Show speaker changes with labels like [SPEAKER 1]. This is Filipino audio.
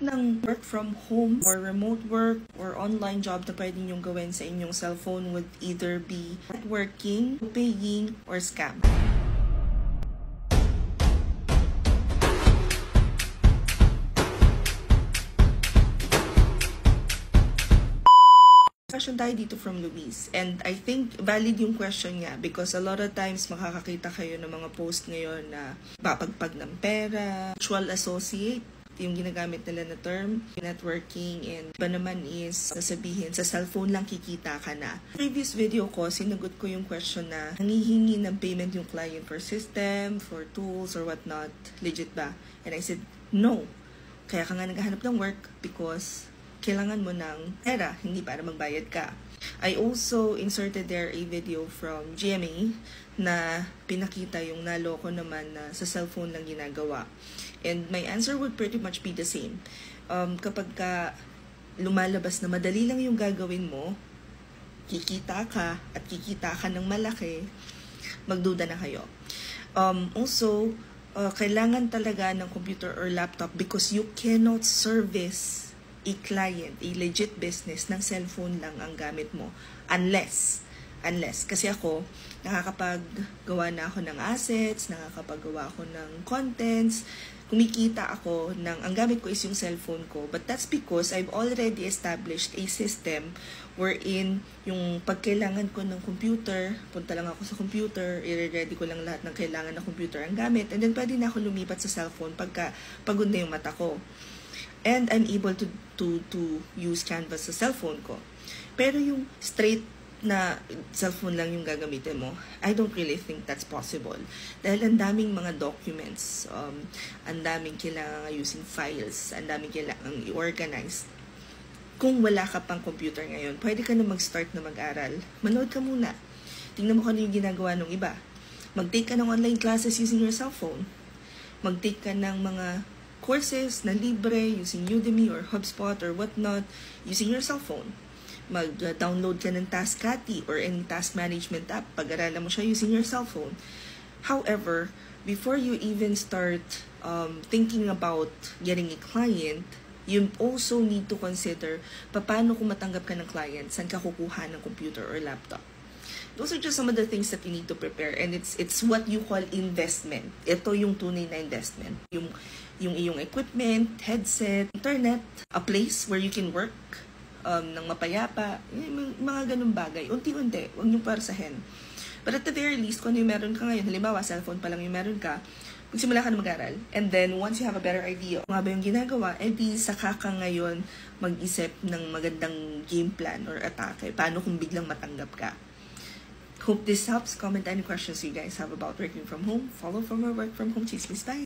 [SPEAKER 1] ng work from home or remote work or online job na pwede niyong gawin sa inyong cellphone would either be networking, paying, or scam. Question tayo dito from Luis, and I think valid yung question niya because a lot of times makakakita kayo ng mga post ngayon na papagpag ng pera, mutual associate, yung ginagamit nila na term, networking, and iba naman is sasabihin sa cellphone lang kikita ka na. Previous video ko, sinagot ko yung question na nangihingi ng payment yung client for system, for tools, or whatnot. Legit ba? And I said, no. Kaya ka nga naghahanap ng work because kailangan mo ng pera, hindi para magbayad ka. I also inserted there a video from GMA na pinakita yung naloko naman na sa cellphone lang ginagawa. And my answer would pretty much be the same. Kapag ka lumalabas na madali lang yung gagawin mo, kikita ka at kikita ka ng malaki, magduda na kayo. Also, kailangan talaga ng computer or laptop because you cannot service a client, a legit business, ng cellphone lang ang gamit mo. Unless, kasi ako, nakakapaggawa na ako ng assets, nakakapaggawa ako ng contents, kumikita ako ng, ang gamit ko is yung cellphone ko. But that's because I've already established a system wherein yung pagkailangan ko ng computer, punta lang ako sa computer, i-ready ko lang lahat ng kailangan ng computer ang gamit, and then pwede na ako lumipat sa cellphone pagka pagod na yung mata ko. And I'm able to use Canvas sa cellphone ko. Pero yung straight na cellphone lang yung gagamitin mo, I don't really think that's possible. Dahil ang daming mga documents, ang daming kailangan using files, ang daming kailangan i-organize. Kung wala ka pang computer ngayon, pwede ka na mag-start na mag-aral. Manood ka muna. Tingnan mo kung ano yung ginagawa ng iba. Mag-take ka ng online classes using your cellphone. Mag-take ka ng mga courses na libre using Udemy or HubSpot or whatnot using your cellphone. Mag-download ka ng Tascati or any task management app. Pag-aralan mo siya using your cellphone. However, before you even start thinking about getting a client, you also need to consider paano kung matanggap ka ng client, saan ka kukuha ng computer or laptop. Those are just some of the things that you need to prepare, and it's what you call investment. Ito yung tunay na investment. Yung iyong equipment, headset, internet, a place where you can work ng mapayapa, mga ganung bagay. Unti-unti, huwag niyong parsahin. But at the very least, kung ano yung meron ka ngayon, halimbawa, cellphone pa lang yung meron ka, magsimula ka na mag-aral. And then, once you have a better idea kung nga ba yung ginagawa, edi saka ka ngayon mag-isip ng magandang game plan or atake. Paano kung biglang matanggap ka? Hope this helps. Comment any questions you guys have about working from home. Follow from our work from home chismis. Bye!